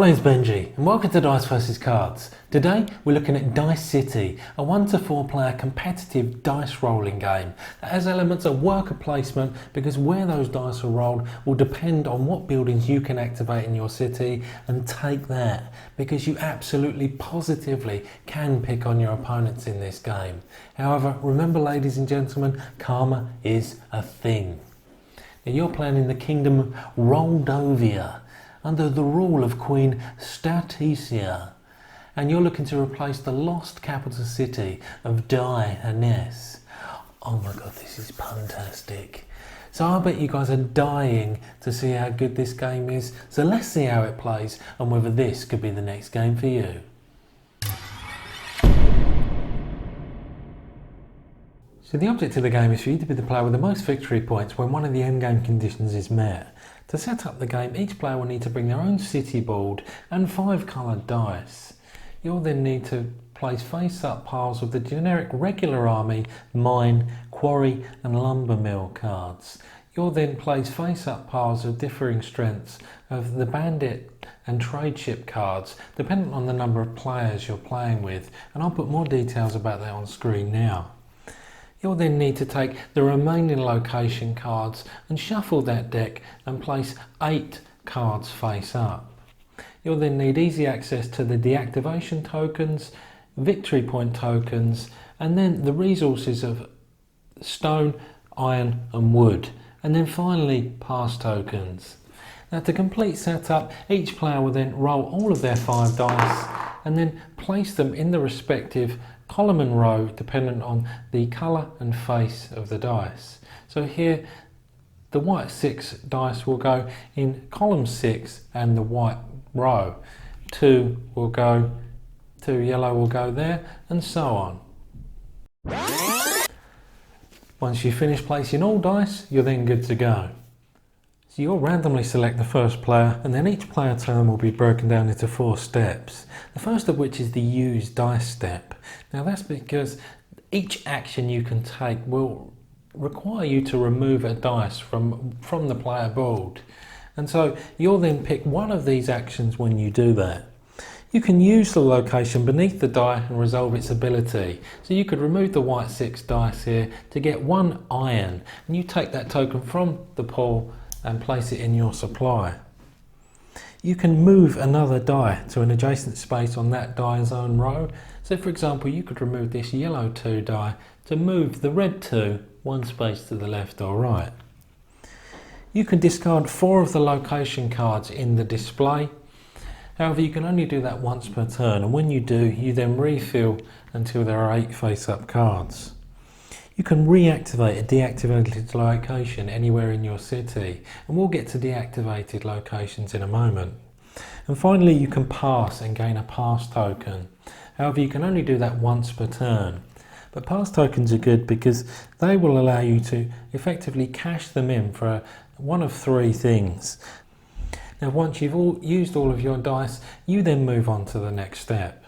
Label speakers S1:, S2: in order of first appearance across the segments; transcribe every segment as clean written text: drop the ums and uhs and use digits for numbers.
S1: name's Benji and welcome to Dice vs Cards. Today we're looking at Dice City, a 1 to 4 player competitive dice rolling game that has elements of worker placement because where those dice are rolled will depend on what buildings you can activate in your city, and take that because you absolutely positively can pick on your opponents in this game. However, remember ladies and gentlemen, karma is a thing. Now you're playing in the kingdom of Moldavia under the rule of Queen Statisia, and you're looking to replace the lost capital city of Dianes. Oh my god, this is fantastic. So I bet you guys are dying to see how good this game is, so let's see how it plays and whether this could be the next game for you. So the object of the game is for you to be the player with the most victory points when one of the endgame conditions is met. To set up the game, each player will need to bring their own city board and 5 coloured dice. You'll then need to place face-up piles of the generic regular army, mine, quarry and lumber mill cards. You'll then place face-up piles of differing strengths of the bandit and trade ship cards, depending on the number of players you're playing with, and I'll put more details about that on screen now. You'll then need to take the remaining location cards and shuffle that deck and place 8 cards face up. You'll then need easy access to the deactivation tokens, victory point tokens, and then the resources of stone, iron and wood, and then finally pass tokens. Now to complete setup, each player will then roll all of their 5 dice and then place them in the respective column and row dependent on the colour and face of the dice. So here the white 6 dice will go in column 6 and the white row. 2 will go, 2 yellow will go there, and so on. Once you finish placing all dice, you're then good to go. So you'll randomly select the first player, and then each player turn will be broken down into 4 steps. The first of which is the use dice step. Now that's because each action you can take will require you to remove a dice from the player board. And so you'll then pick one of these actions when you do that. You can use the location beneath the die and resolve its ability. So you could remove the white 6 dice here to get 1 iron, and you take that token from the pool and place it in your supply. You can move another die to an adjacent space on that die's own row. So for example, you could remove this yellow 2 die to move the red 2 1 space to the left or right. You can discard 4 of the location cards in the display. However, you can only do that once per turn, and when you do, you then refill until there are 8 face-up cards. You can reactivate a deactivated location anywhere in your city, and we'll get to deactivated locations in a moment. And finally, you can pass and gain a pass token. However, you can only do that once per turn. But pass tokens are good because they will allow you to effectively cash them in for one of 3 things. Now once you've used all of your dice, you then move on to the next step.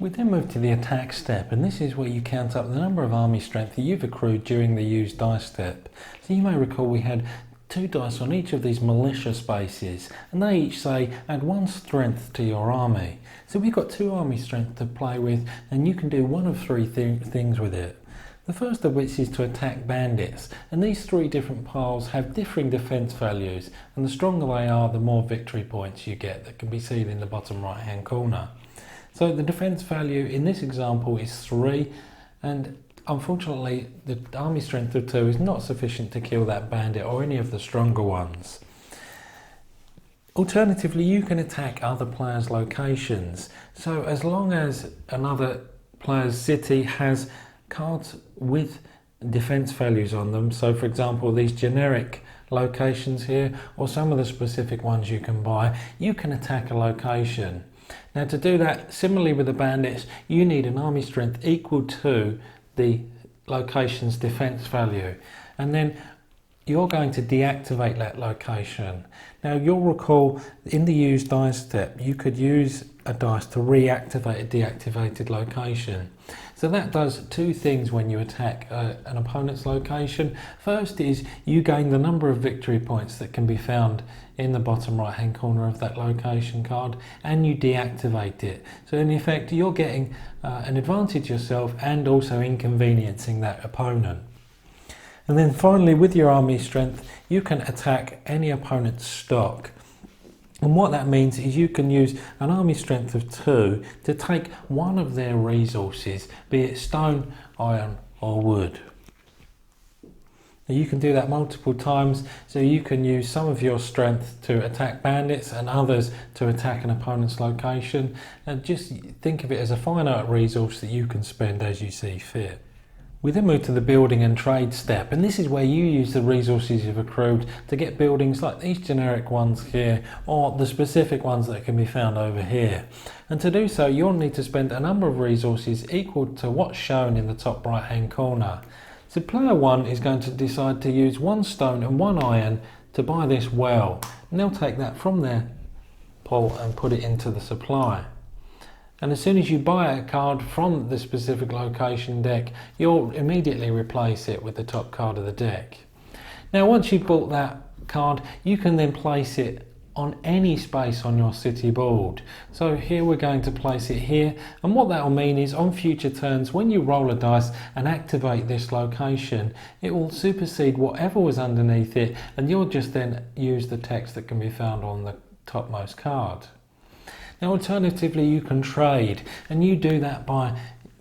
S1: We then move to the attack step, and this is where you count up the number of army strength that you've accrued during the use dice step. So you may recall we had 2 dice on each of these militia spaces, and they each say add 1 strength to your army. So we've got 2 army strength to play with, and you can do one of 3 things with it. The first of which is to attack bandits, and these 3 different piles have differing defence values, and the stronger they are, the more victory points you get. That can be seen in the bottom right hand corner. So the defence value in this example is 3, and unfortunately the army strength of 2 is not sufficient to kill that bandit or any of the stronger ones. Alternatively, you can attack other players' locations. So as long as another player's city has cards with defence values on them, so for example these generic locations here or some of the specific ones you can buy, you can attack a location. Now to do that, similarly with the bandits, you need an army strength equal to the location's defence value, and then you're going to deactivate that location. Now you'll recall in the use dice step, you could use a dice to reactivate a deactivated location. So that does two things when you attack an opponent's location. First is you gain the number of victory points that can be found in the bottom right hand corner of that location card, and you deactivate it. So in effect you're getting an advantage yourself and also inconveniencing that opponent. And then finally, with your army strength, you can attack any opponent's stock. And what that means is you can use an army strength of 2 to take one of their resources, be it stone, iron or wood. Now you can do that multiple times, so you can use some of your strength to attack bandits and others to attack an opponent's location. And just think of it as a finite resource that you can spend as you see fit. We then move to the building and trade step, and this is where you use the resources you've accrued to get buildings like these generic ones here, or the specific ones that can be found over here. And to do so, you'll need to spend a number of resources equal to what's shown in the top right hand corner. So player 1 is going to decide to use 1 stone and 1 iron to buy this well, and they'll take that from their pool and put it into the supply. And as soon as you buy a card from the specific location deck, you'll immediately replace it with the top card of the deck. Now once you've bought that card, you can then place it on any space on your city board. So here we're going to place it here, and what that will mean is on future turns, when you roll a dice and activate this location, it will supersede whatever was underneath it, and you'll just then use the text that can be found on the topmost card. Now alternatively, you can trade, and you do that by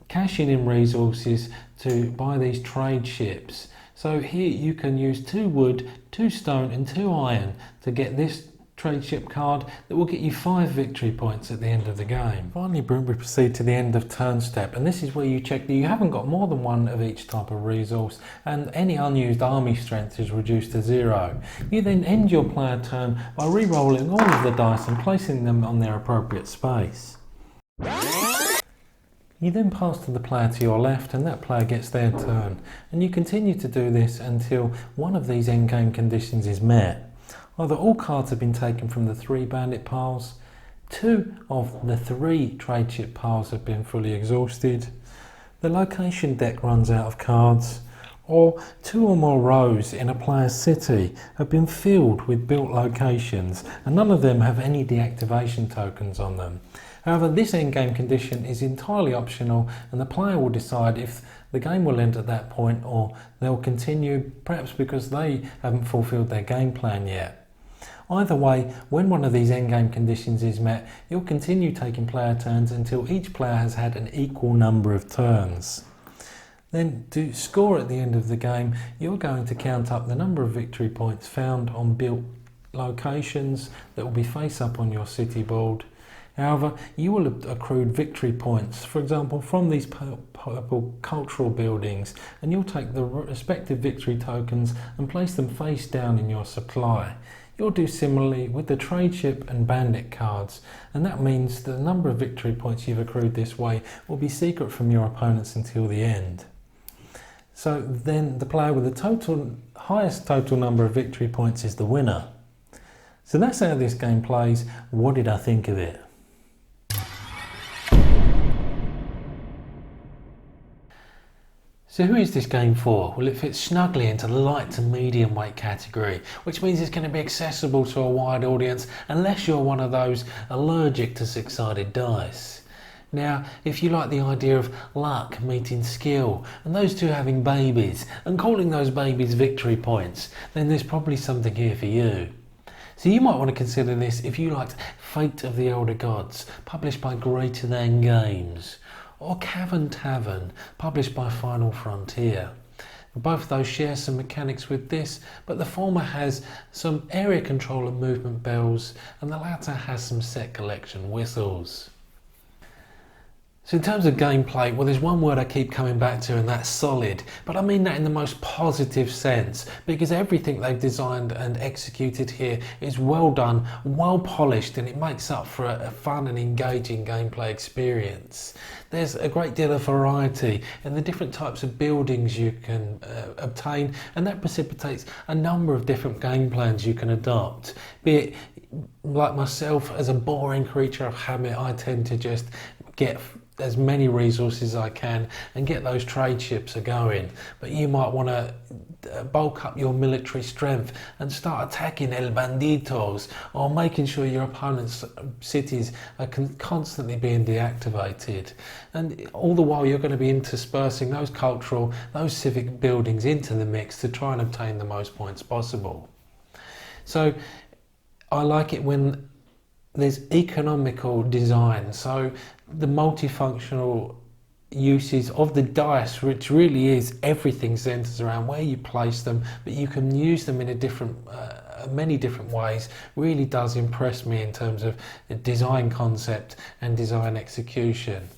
S1: cashing in resources to buy these trade ships. So here you can use 2 wood, 2 stone and 2 iron to get this trade ship card that will get you 5 victory points at the end of the game. Finally, we proceed to the end of turn step, and this is where you check that you haven't got more than 1 of each type of resource, and any unused army strength is reduced to 0. You then end your player turn by re-rolling all of the dice and placing them on their appropriate space. You then pass to the player to your left, and that player gets their turn, and you continue to do this until one of these endgame conditions is met. Either all cards have been taken from the 3 bandit piles, 2 of the 3 trade ship piles have been fully exhausted, the location deck runs out of cards, or 2 or more rows in a player's city have been filled with built locations and none of them have any deactivation tokens on them. However, this endgame condition is entirely optional, and the player will decide if the game will end at that point or they'll continue, perhaps because they haven't fulfilled their game plan yet. Either way, when one of these endgame conditions is met, you'll continue taking player turns until each player has had an equal number of turns. Then, to score at the end of the game, you're going to count up the number of victory points found on built locations that will be face up on your city board. However, you will have accrued victory points, for example, from these purple cultural buildings, and you'll take the respective victory tokens and place them face down in your supply. You'll do similarly with the trade ship and bandit cards, and that means the number of victory points you've accrued this way will be secret from your opponents until the end. So then the player with the highest total number of victory points is the winner. So that's how this game plays. What did I think of it? So who is this game for? Well, it fits snugly into the light to medium weight category, which means it's going to be accessible to a wide audience unless you're one of those allergic to 6-sided dice. Now, if you like the idea of luck meeting skill and those two having babies and calling those babies victory points, then there's probably something here for you. So you might want to consider this if you liked Fate of the Elder Gods, published by Greater Than Games, or Cavern Tavern, published by Final Frontier. Both of those share some mechanics with this, but the former has some area control and movement bells, and the latter has some set collection whistles. So in terms of gameplay, well, there's one word I keep coming back to, and that's solid. But I mean that in the most positive sense, because everything they've designed and executed here is well done, well polished, and it makes up for a fun and engaging gameplay experience. There's a great deal of variety in the different types of buildings you can obtain, and that precipitates a number of different game plans you can adopt. Be it like myself, as a boring creature of habit, I tend to just get as many resources as I can and get those trade ships a going. But you might want to bulk up your military strength and start attacking El Banditos, or making sure your opponent's cities are constantly being deactivated. And all the while you're going to be interspersing those cultural, those civic buildings into the mix to try and obtain the most points possible. So I like it when there's economical design, so the multifunctional uses of the dice, which really is everything centers around where you place them, but you can use them in a different many different ways, really does impress me in terms of the design concept and design execution.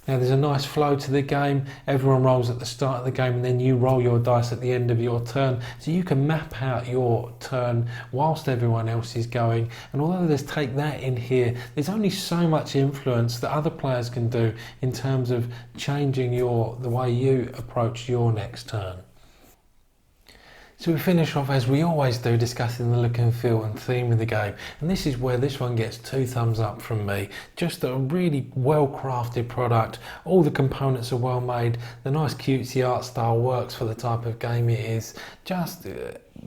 S1: Now there's a nice flow to the game. Everyone rolls at the start of the game and then you roll your dice at the end of your turn. So you can map out your turn whilst everyone else is going. And although there's take that in here, there's only so much influence that other players can do in terms of changing the way you approach your next turn. So we finish off, as we always do, discussing the look and feel and theme of the game, and this is where this one gets 2 thumbs up from me. Just a really well crafted product, all the components are well made, the nice cutesy art style works for the type of game it is. Just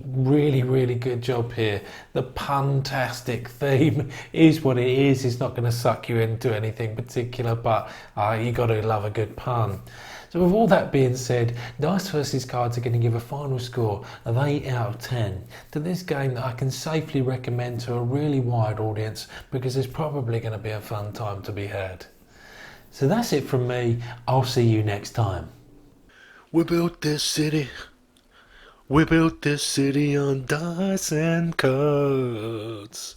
S1: really good job here. The pun-tastic theme is what it is. It's not going to suck you into anything particular, but you got to love a good pun. So with all that being said, Dice vs Cards are going to give a final score of 8 out of 10 to this game that I can safely recommend to a really wide audience, because there's probably going to be a fun time to be had. So that's it from me. I'll see you next time.
S2: We built this city. We built this city on dice and cards.